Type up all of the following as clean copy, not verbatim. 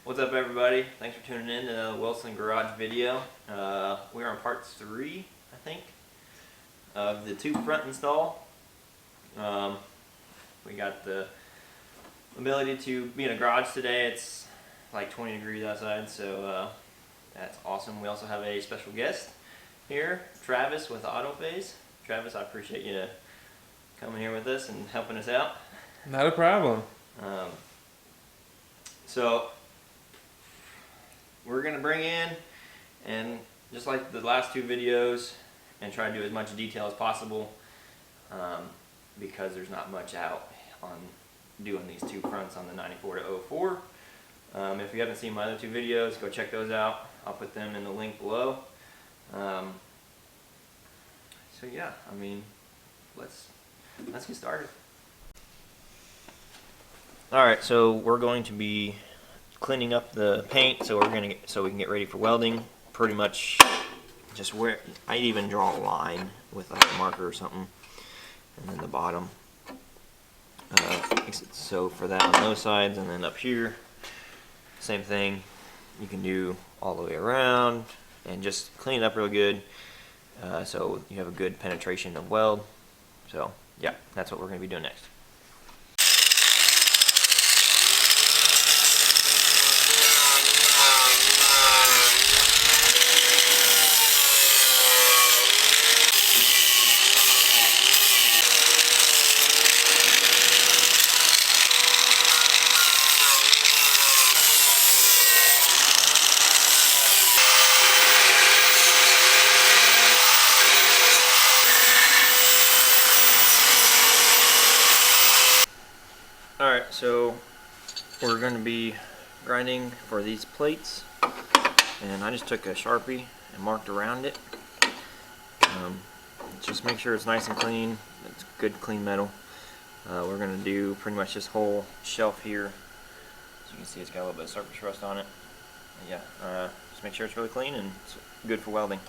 What's up, everybody? Thanks for tuning in to the Wilson Garage video. We're on part 3, I think, of the 2 front install. We got the ability to be in a garage today. It's like 20 degrees outside, so that's awesome. We also have a special guest here, Travis with AutoPhase. Travis, I appreciate you coming here with us and helping us out. Not a problem. So we're going to bring in, and just like the last 2 videos, and try to do as much detail as possible, because there's not much out on doing these 2 fronts on the 94 to 04. If you haven't seen my other 2 videos, go check those out. I'll put them in the link below. So yeah, I mean, let's get started. Alright, so we're going to be cleaning up the paint, so we can get ready for welding. Pretty much just where I'd even draw a line with like a marker or something, and then the bottom. So for that on those sides, and then up here, same thing. You can do all the way around and just clean it up real good, so you have a good penetration of weld. So yeah, that's what we're going to be doing next. Alright, so we're going to be grinding for these plates, and I just took a Sharpie and marked around it. Just make sure it's nice and clean. It's good clean metal. We're going to do pretty much this whole shelf here. As you can see, it's got a little bit of surface rust on it. And yeah, just make sure it's really clean and it's good for welding.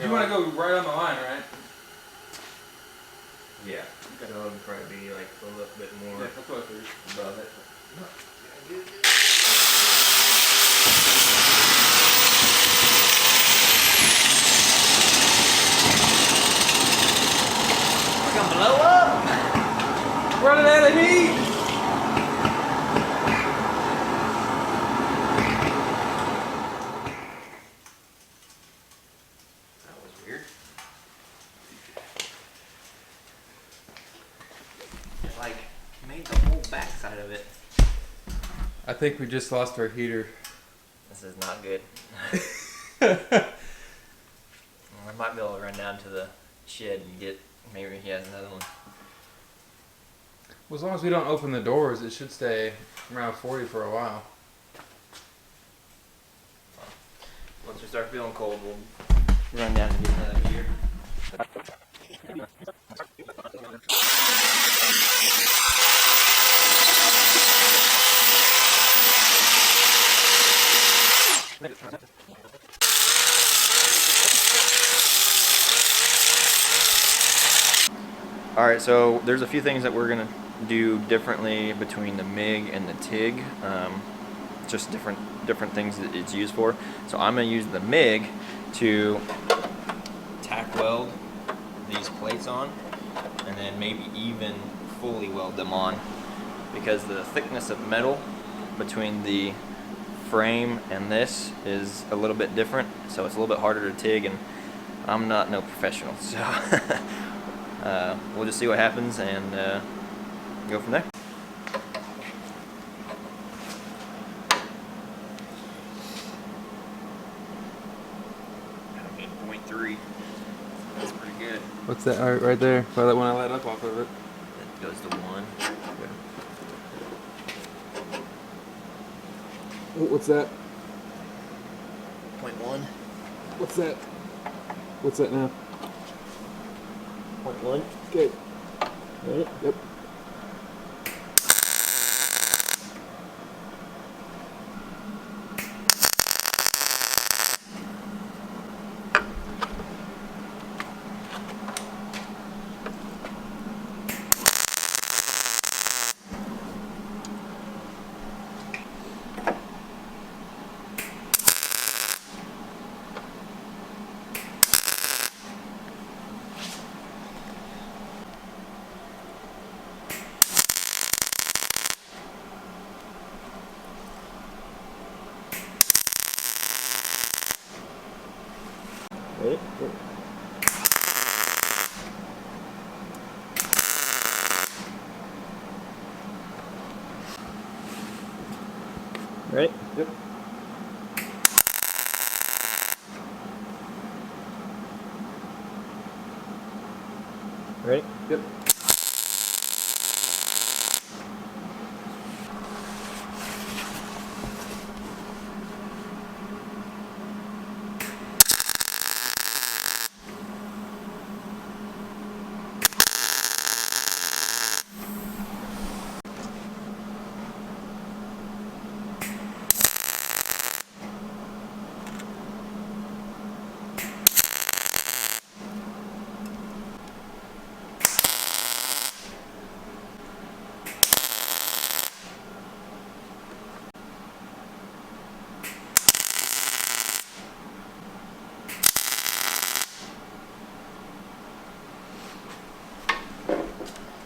You want to go right on the line, right? Yeah, so it'll probably be like a little bit more above it. We're gonna blow up! Running out of heat! Like, made the whole backside of it. I think we just lost our heater. This is not good. I might be able to run down to the shed and get, maybe he has another one. Well, as long as we don't open the doors, it should stay around 40 for a while. Once we start feeling cold, we'll run down and get another heater. Alright, so there's a few things that we're going to do differently between the MIG and the TIG. Just different things that it's used for. So I'm going to use the MIG to tack weld these plates on, and then maybe even fully weld them on, because the thickness of metal between the frame and this is a little bit different, so it's a little bit harder to TIG, and I'm not no professional, so we'll just see what happens and go from there. Point 0.3. That's pretty good. What's that right there? When I light up off of it. It goes to 1. What's that? 0.1. What's that? What's that now? Point one. Good. Ready? Yep. Ready? Yep. Ready? Yep. Ready? Yep.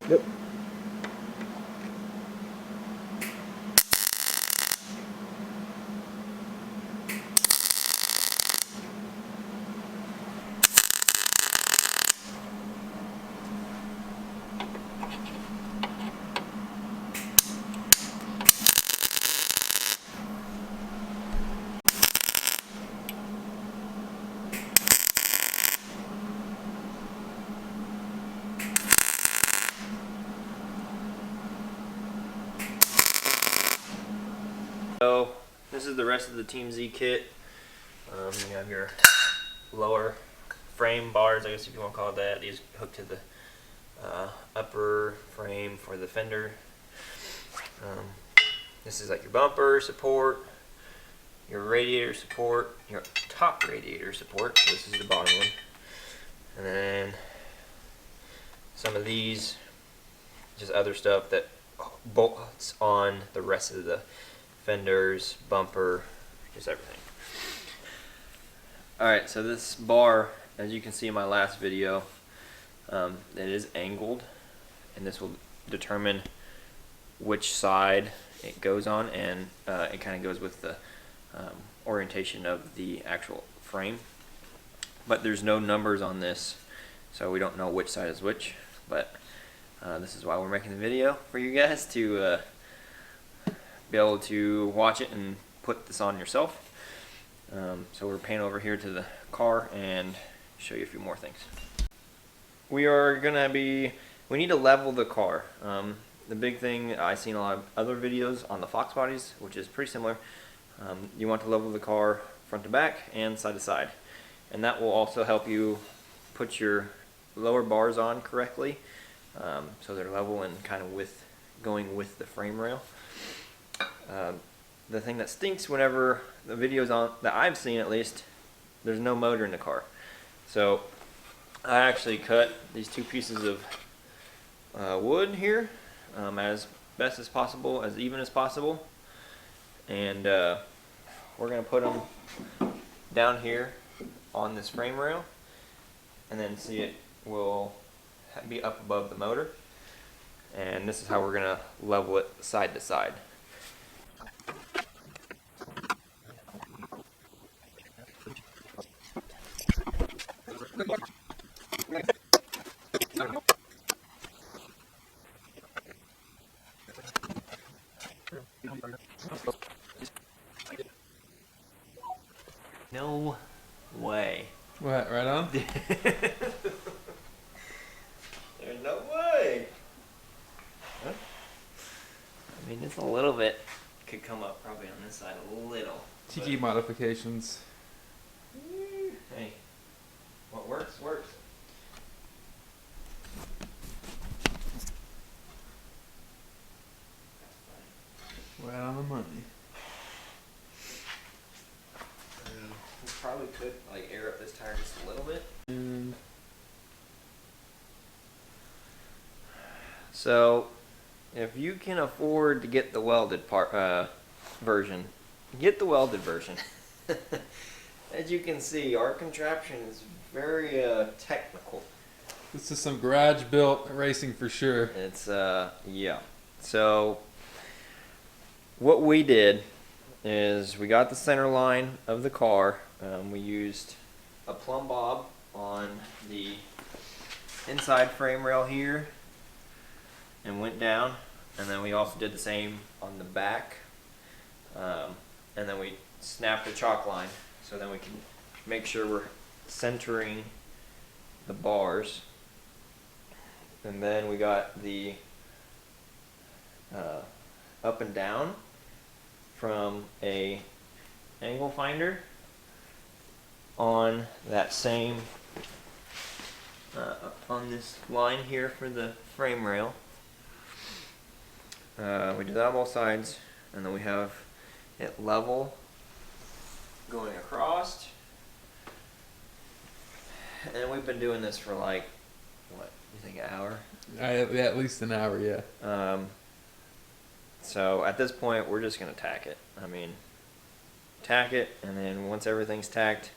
Yep. So this is the rest of the TeamZ kit. You have your lower frame bars, I guess if you want to call it that. These hook to the upper frame for the fender. This is like your bumper support, your radiator support, your top radiator support. So this is the bottom one. And then some of these, just other stuff that bolts on the rest of the fenders, bumper, just everything. Alright, so this bar, as you can see in my last video, it is angled, and this will determine which side it goes on, and it kind of goes with the orientation of the actual frame. But there's no numbers on this, so we don't know which side is which, but this is why we're making the video for you guys to be able to watch it and put this on yourself. So we're panning over here to the car and show you a few more things. We need to level the car. The big thing, I've seen a lot of other videos on the Fox bodies, which is pretty similar. You want to level the car front to back and side to side. And that will also help you put your lower bars on correctly, so they're level and kind of going with the frame rail. The thing that stinks whenever the videos on that I've seen, at least, there's no motor in the car. So I actually cut these two pieces of wood here as best as possible, as even as possible, and we're gonna put them down here on this frame rail, and then see it will be up above the motor, and this is how we're gonna level it side to side. No way. What, right on? There's no way. Huh? I mean, it's a little bit. Could come up probably on this side a little. Tiki modifications. Hey, what works, works. So if you can afford to get the welded version, get the welded version. As you can see, our contraption is very technical. This is some garage built racing for sure. It's yeah. So what we did is we got the center line of the car. We used a plumb bob on the inside frame rail here and went down, and then we also did the same on the back, and then we snapped the chalk line so then we can make sure we're centering the bars. And then we got the up and down from a angle finder on that same on this line here for the frame rail. We did that on both sides, and then we have it level going across. And we've been doing this for like, what, you think, an hour? Yeah, at least an hour, yeah. So at this point, we're just gonna tack it. I mean, tack it, and then once everything's tacked,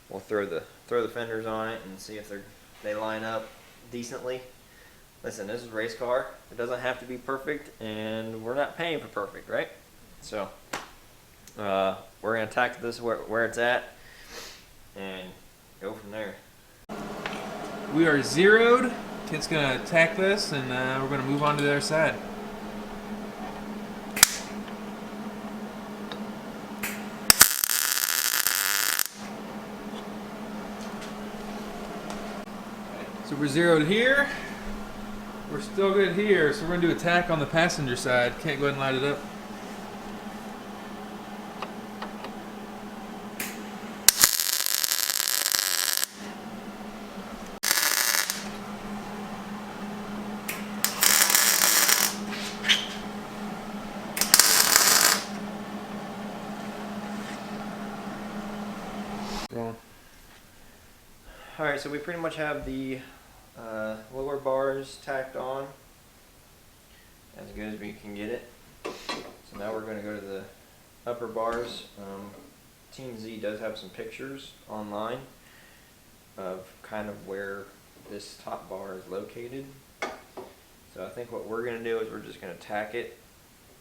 we'll throw the fenders on it and see if they line up decently. Listen, this is a race car. It doesn't have to be perfect, and we're not paying for perfect, right? So we're gonna tack this where it's at and go from there. We are zeroed. Kid's gonna tack this, and we're gonna move on to the other side. So we're zeroed here. We're still good here, so we're gonna do a tack on the passenger side. Can't go ahead and light it up. Rolling. Alright, so we pretty much have the lower bars tacked on as good as we can get it. So now we're going to go to the upper bars. TeamZ does have some pictures online of kind of where this top bar is located. So I think what we're going to do is we're just going to tack it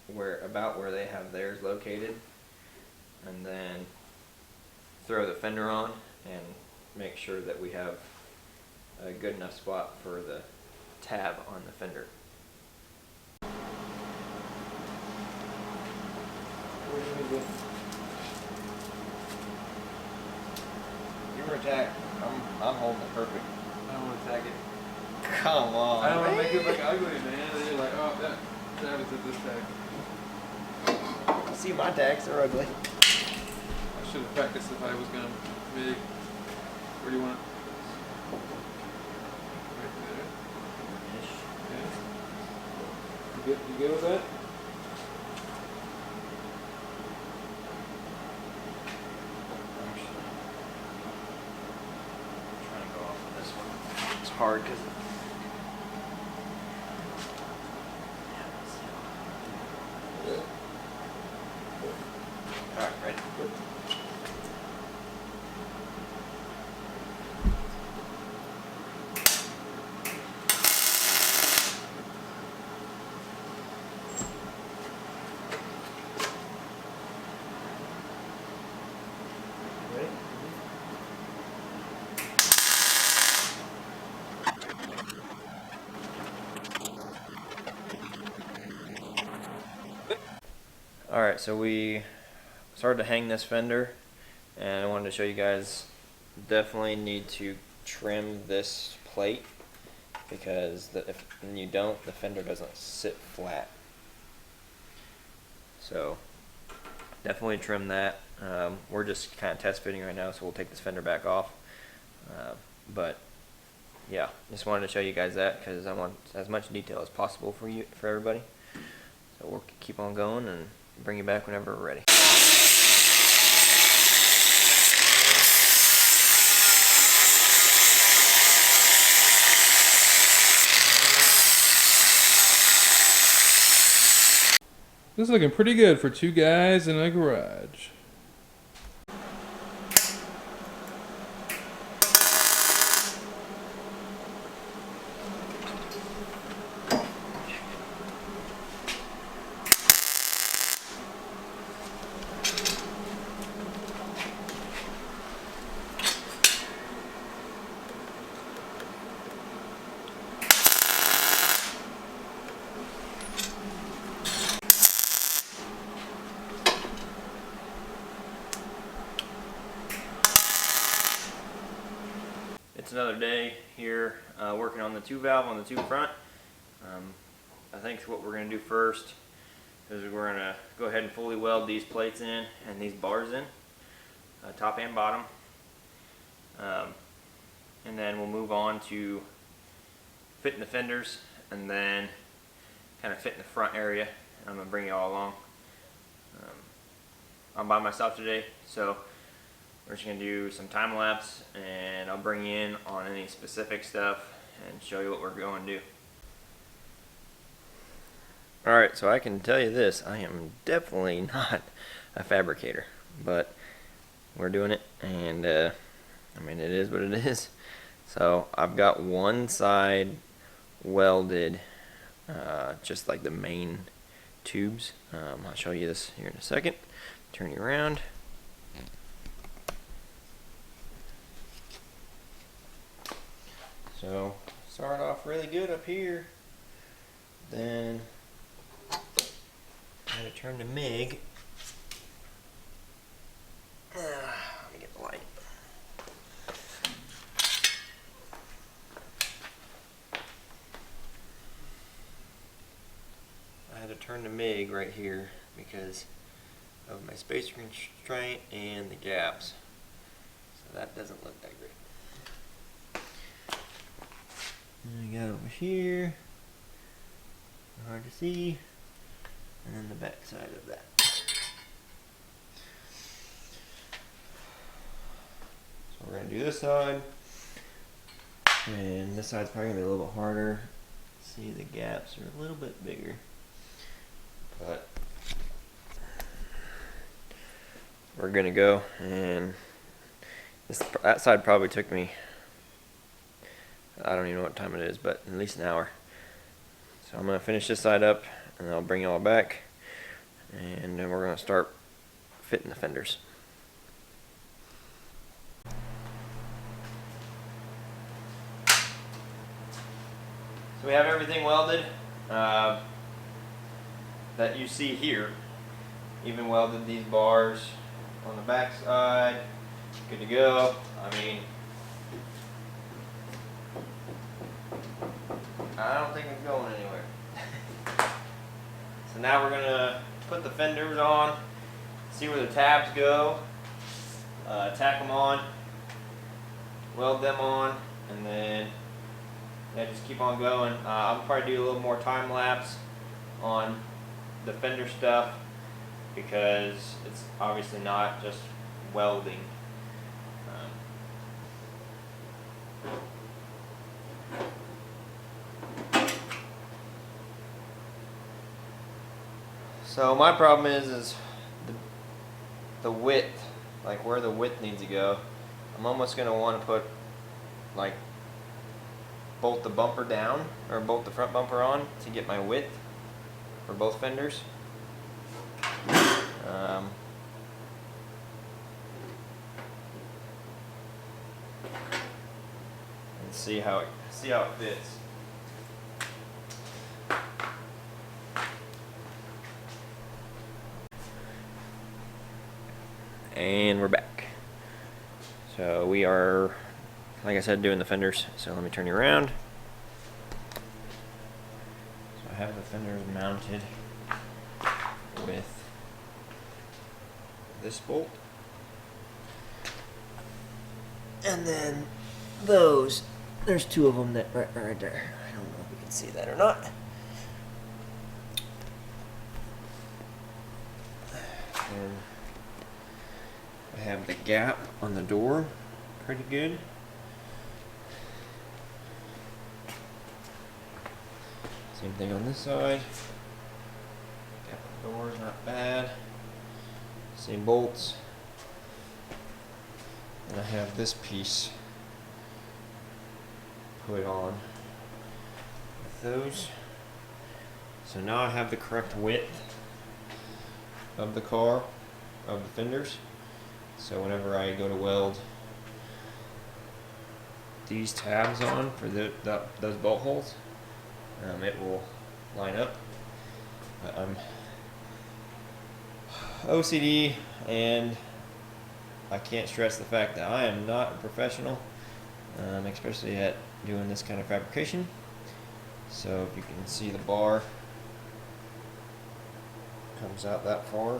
about where they have theirs located, and then throw the fender on and make sure that we have a good enough spot for the tab on the fender. Give her a tack. I'm holding it perfect. I don't want to tack it. Come on. I don't want to make it look ugly, man. They're like, oh, that was at this tack. See, my tacks are ugly. I should have practiced if I was going to MIG. Where do you want it? Right there. Yeah. You good with that? I'm trying to go off of this one. It's hard because alright, ready? Alright, so we started to hang this fender, and I wanted to show you guys, definitely need to trim this plate, because if you don't, the fender doesn't sit flat. So definitely trim that. We're just kind of test fitting right now, so we'll take this fender back off. But yeah, just wanted to show you guys that because I want as much detail as possible for everybody. So we'll keep on going and bring you back whenever we're ready. This is looking pretty good for 2 guys in a garage. It's another day here working on the 2 valve on the 2 front. I think what we're going to do first is we're going to go ahead and fully weld these plates in and these bars in, top and bottom. And then we'll move on to fitting the fenders and then kind of fitting the front area. I'm going to bring you all along. I'm by myself today, so we're just going to do some time lapse, and I'll bring you in on any specific stuff and show you what we're going to do. Alright, so I can tell you this, I am definitely not a fabricator, but we're doing it, and I mean, it is what it is. So I've got one side welded, just like the main tubes. I'll show you this here in a second. Turn you around. So start off really good up here, then I'm going to turn to MIG. Let me get the light. I had to turn to MIG right here because of my spacer constraint and the gaps. So that doesn't look that great. And I got over here, hard to see, and then the back side of that. So we're going to do this side, and this side's probably going to be a little bit harder. See, the gaps are a little bit bigger, but we're going to go, and that side probably took me, I don't even know what time it is, but at least an hour. So I'm going to finish this side up, and then I'll bring you all back, and then we're going to start fitting the fenders. So we have everything welded that you see here. Even welded these bars on the back side. Good to go. I mean, I don't think it's going anywhere. So now we're going to put the fenders on, see where the tabs go, tack them on, weld them on, and then just keep on going. I'll probably do a little more time lapse on the fender stuff because it's obviously not just welding. So my problem is the width, like where the width needs to go. I'm almost going to want to put, like, bolt the bumper down, or bolt the front bumper on to get my width for both fenders. And see how it fits. And we're back. So we are, like I said, doing the fenders. So let me turn you around. So I have the fenders mounted with this bolt. And then those, there's 2 of them that right there. I don't know if you can see that or not. And I have the gap on the door pretty good. Same thing on this side. Gap on Door's not bad. Same bolts. And I have this piece put on with those. So now I have the correct width of the car, of the fenders. So whenever I go to weld these tabs on for those bolt holes, it will line up. But I'm OCD, and I can't stress the fact that I am not a professional, especially at doing this kind of fabrication. So if you can see, the bar comes out that far.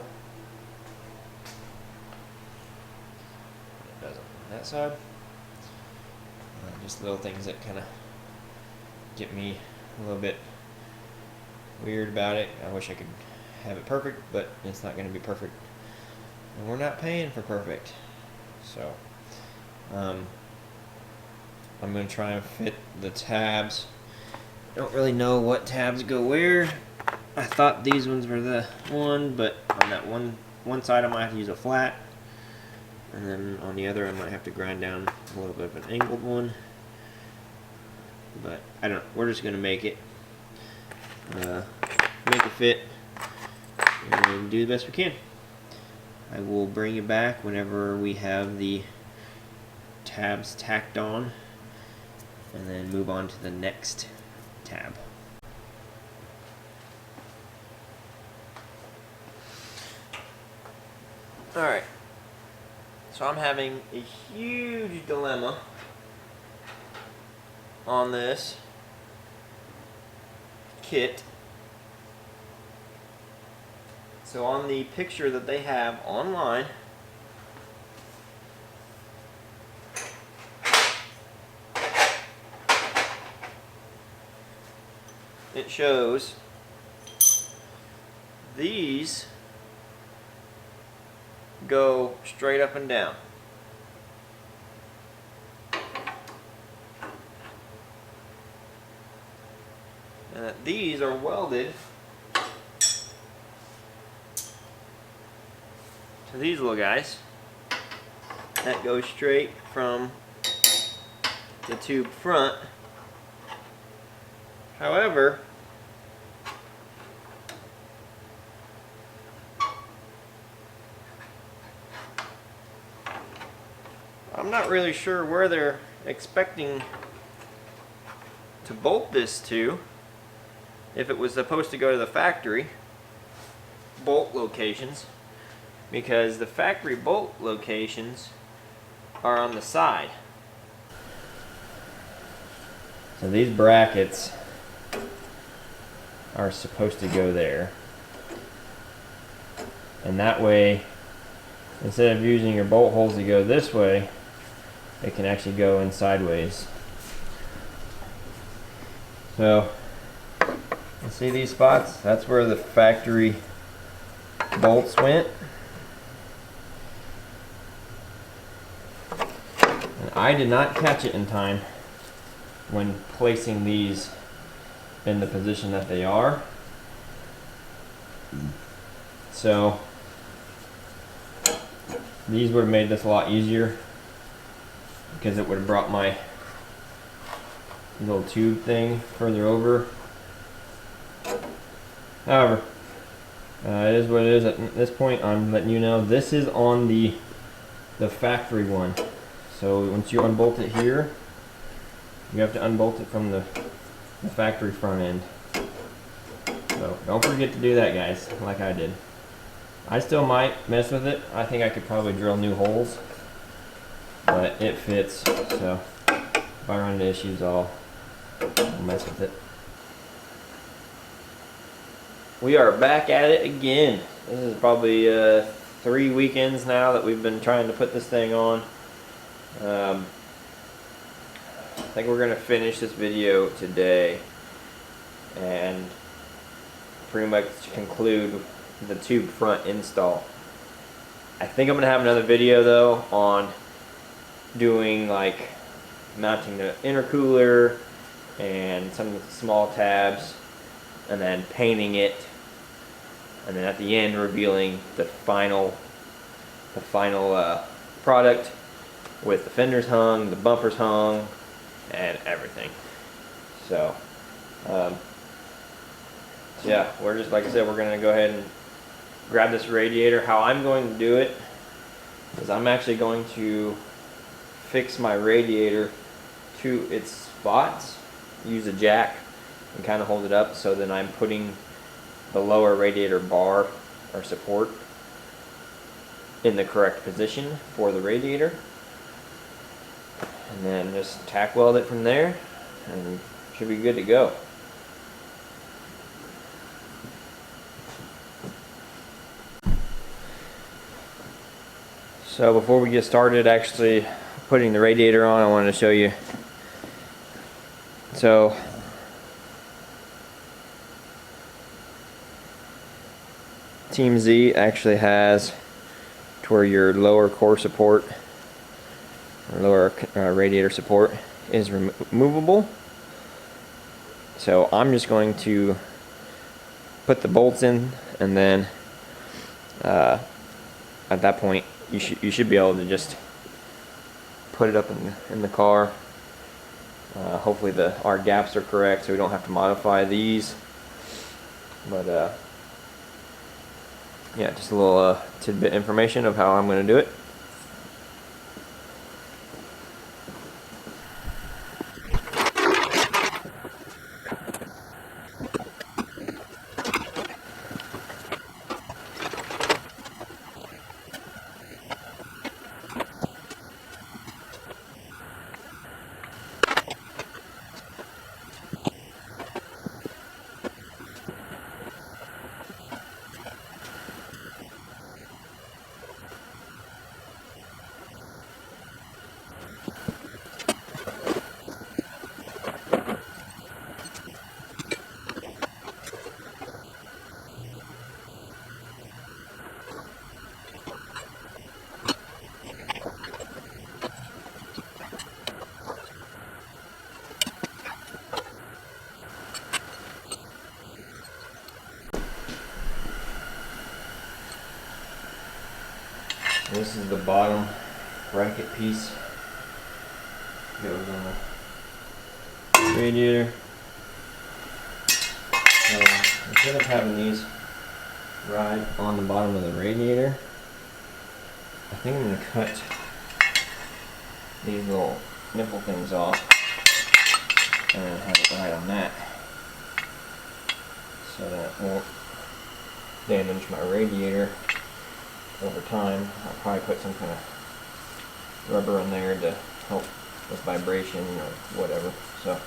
It doesn't on that side. Just little things that kind of get me a little bit weird about it. I wish I could have it perfect, but it's not going to be perfect, and we're not paying for perfect. So I'm going to try and fit the tabs. Don't really know what tabs go where. I thought these ones were the one, but on that one side I might have to use a flat, and then on the other I might have to grind down a little bit of an angled one. But I don't know. We're just going to make it fit and do the best we can. I will bring you back whenever we have the tabs tacked on, and then move on to the next tab. Alright, so I'm having a huge dilemma on this kit. So on the picture that they have online, it shows these go straight up and down. And that these are welded to these little guys that go straight from the tube front. However, I'm not really sure where they're expecting to bolt this to. If it was supposed to go to the factory bolt locations, because the factory bolt locations are on the side. So these brackets are supposed to go there, and that way, instead of using your bolt holes to go this way, it can actually go in sideways. So you see these spots? That's where the factory bolts went. And I did not catch it in time when placing these in the position that they are. So these would have made this a lot easier, because it would have brought my little tube thing further over. However, it is what it is. At this point, I'm letting you know this is on the factory one. So once you unbolt it here, you have to unbolt it from the factory front end. So don't forget to do that, guys, like I did. I still might mess with it. I think I could probably drill new holes, but it fits. So if I run into issues, I'll mess with it. We are back at it again. This is probably 3 weekends now that we've been trying to put this thing on. I think we're going to finish this video today and pretty much conclude the tube front install. I think I'm going to have another video though on doing like mounting the intercooler and some of the small tabs, and then painting it and then at the end revealing the final product with the fenders hung, the bumpers hung, and everything. So yeah, we're just, like I said, we're gonna go ahead and grab this radiator. How I'm going to do it is I'm actually going to fix my radiator to its spots, use a jack and kind of hold it up, so then I'm putting the lower radiator bar or support in the correct position for the radiator, and then just tack weld it from there and should be good to go. So before we get started actually putting the radiator on, I wanted to show you. So TeamZ actually has to where your lower core support or lower radiator support is removable. So I'm just going to put the bolts in, and then at that point you should be able to just put it up in the car. Hopefully our gaps are correct, so we don't have to modify these. But yeah, just a little tidbit information of how I'm going to do it. This is the bottom bracket piece. Goes on the radiator. So instead of having these ride on the bottom of the radiator, I think I'm going to cut these little nipple things off and have it ride on that, so that it won't damage my radiator over time. I'll probably put some kind of rubber in there to help with vibration or whatever. So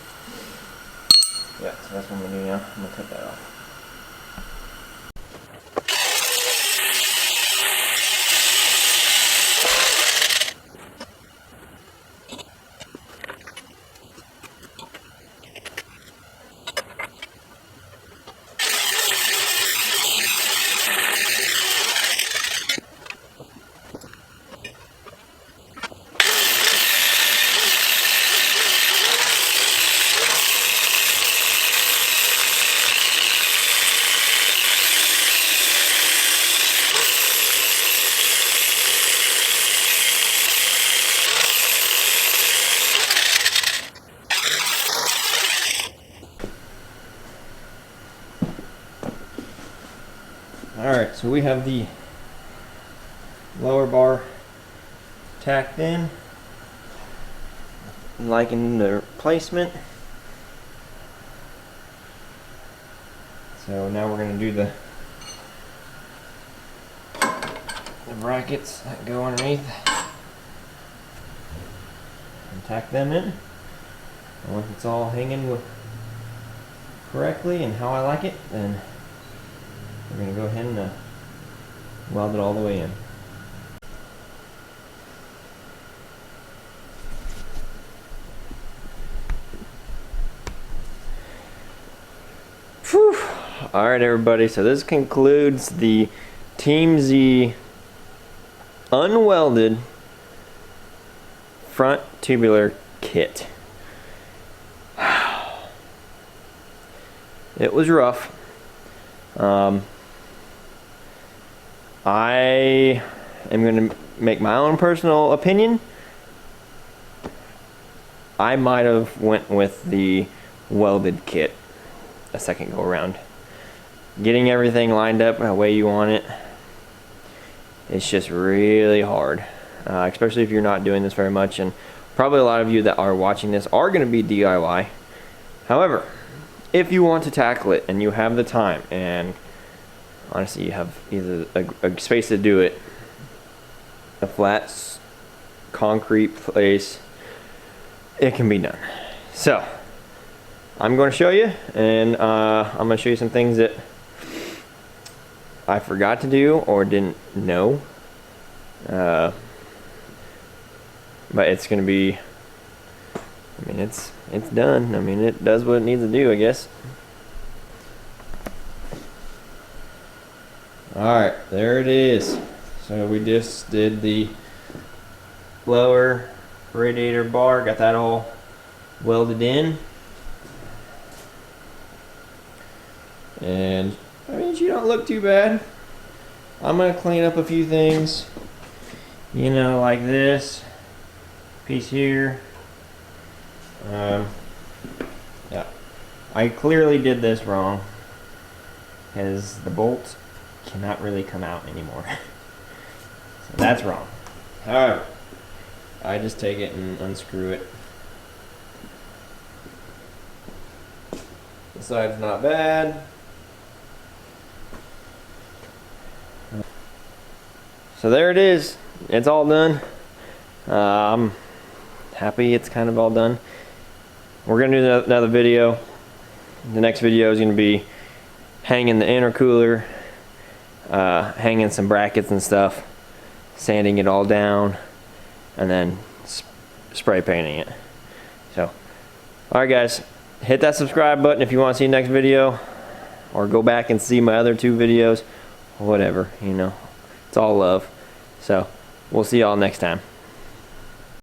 yeah, so that's what I'm going to do now. I'm going to cut that off. Alright, so we have the lower bar tacked in, liking the placement. So now we're going to do the brackets that go underneath and tack them in. And once it's all hanging correctly and how I like it, then we're going to go ahead and weld it all the way in. Whew. Alright everybody, so this concludes the TeamZ unwelded front tubular kit. It was rough. I am going to make my own personal opinion. I might have went with the welded kit a second go around. Getting everything lined up the way you want it, it's just really hard, especially if you're not doing this very much. And probably a lot of you that are watching this are going to be DIY. However, if you want to tackle it and you have the time, and honestly you have either a space to do it, a flat concrete place, it can be done. So I'm going to show you, and I'm going to show you some things that I forgot to do or didn't know, but it's going to be, I mean, it's done. I mean, it does what it needs to do, I guess. Alright, there it is. So we just did the blower radiator bar, got that all welded in. And I mean, she don't look too bad. I'm gonna clean up a few things, you know, like this piece here. Yeah, I clearly did this wrong because the bolts cannot really come out anymore. So that's wrong. However, I just take it and unscrew it. This side's not bad. So there it is. It's all done. I'm happy it's kind of all done. We're gonna do another video. The next video is gonna be hanging the intercooler, hanging some brackets and stuff, sanding it all down, and then spray painting it. So, alright guys, hit that subscribe button if you want to see the next video, or go back and see my other 2 videos, whatever, you know, it's all love. So, we'll see y'all next time.